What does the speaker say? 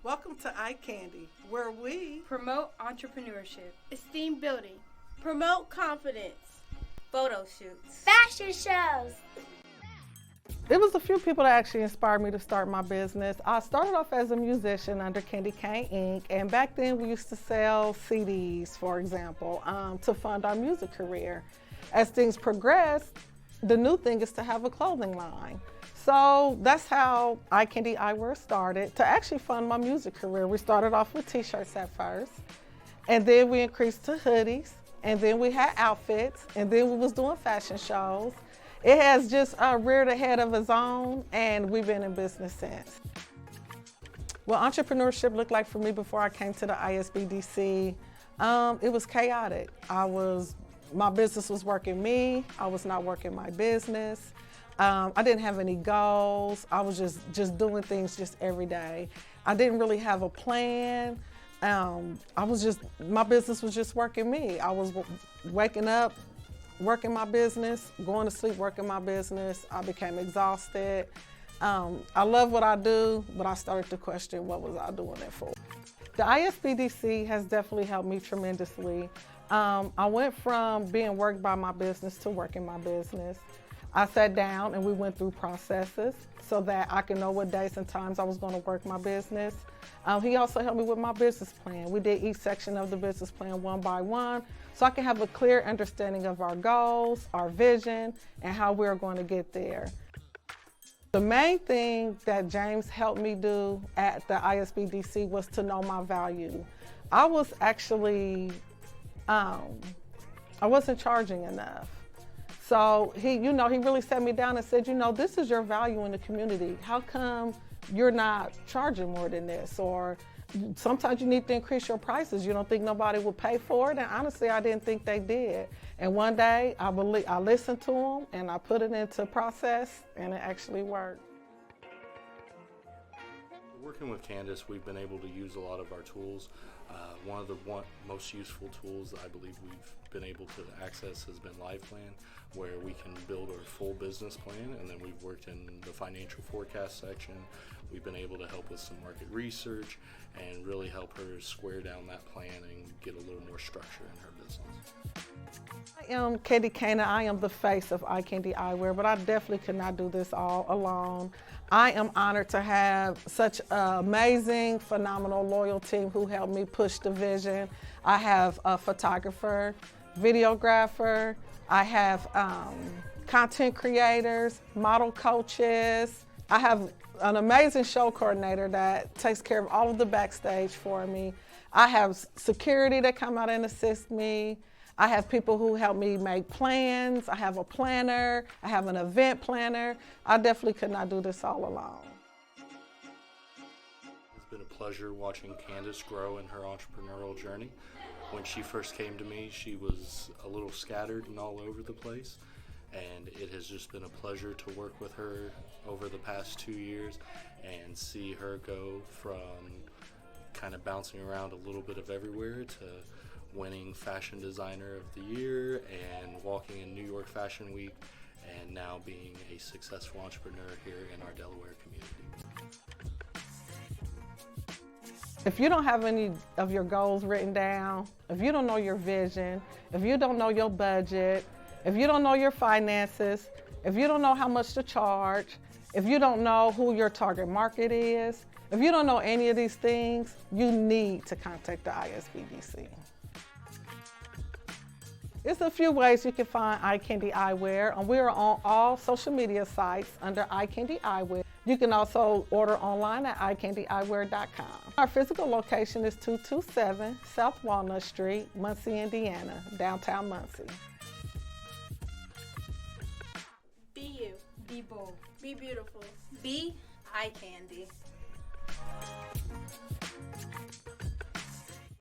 Welcome to Eyecandy, where we promote entrepreneurship, esteem building, promote confidence, photo shoots, fashion shows. There was a few people that actually inspired me to start my business. I started off as a musician under Candy Cane Inc. And back then we used to sell CDs, for example, to fund our music career. As things progressed, the new thing is to have a clothing line. So that's how Eyecandy iWear started, to actually fund my music career. We started off with t-shirts at first, and then we increased to hoodies, and then we had outfits, and then we was doing fashion shows. It has just reared a head of its own, and we've been in business since. What entrepreneurship looked like for me before I came to the SBDC, it was chaotic. My business was working me. I was not working my business. I didn't have any goals. I was just doing things just every day. I didn't really have a plan. My business was just working me. I was waking up, working my business, going to sleep, working my business. I became exhausted. I love what I do, but I started to question what was I doing it for. The ISBDC has definitely helped me tremendously. I went from being worked by my business to working my business. I sat down and we went through processes so that I could know what days and times I was going to work my business. He also helped me with my business plan. We did each section of the business plan one by one so I can have a clear understanding of our goals, our vision, and how we're going to get there. The main thing that James helped me do at the ISBDC was to know my value. I was actually, I wasn't charging enough. So he really sat me down and said, this is your value in the community. How come you're not charging more than this? Or sometimes you need to increase your prices. You don't think nobody will pay for it? And honestly, I didn't think they did. And one day I listened to him and I put it into process and it actually worked. Working with Candace, we've been able to use a lot of our tools. One of the most useful tools that I believe we've been able to access has been LivePlan, where we can build our full business plan, and then we've worked in the financial forecast section. We've been able to help with some market research and really help her square down that plan and get a little more structure in her business. I am Candy Cane. I am the face of Eyecandy iWear, but I definitely could not do this all alone. I am honored to have such an amazing, phenomenal, loyal team who helped me push the vision. I have a photographer, videographer, I have content creators, model coaches. I have an amazing show coordinator that takes care of all of the backstage for me. I have security that come out and assist me. I have people who help me make plans. I have a planner. I have an event planner. I definitely could not do this all alone. It's been a pleasure watching Candace grow in her entrepreneurial journey. When she first came to me, she was a little scattered and all over the place. And it has just been a pleasure to work with her over the past 2 years and see her go from kind of bouncing around a little bit of everywhere to winning Fashion Designer of the Year and walking in New York Fashion Week, and now being a successful entrepreneur here in our Delaware community. If you don't have any of your goals written down, if you don't know your vision, if you don't know your budget, if you don't know your finances, if you don't know how much to charge, if you don't know who your target market is, if you don't know any of these things, you need to contact the ISBDC. There's a few ways you can find Eyecandy iWear, and we are on all social media sites under Eyecandy iWear. You can also order online at eyecandyeyewear.com. Our physical location is 227 South Walnut Street, Muncie, Indiana, downtown Muncie. Be you, be bold, be beautiful, be Eyecandy.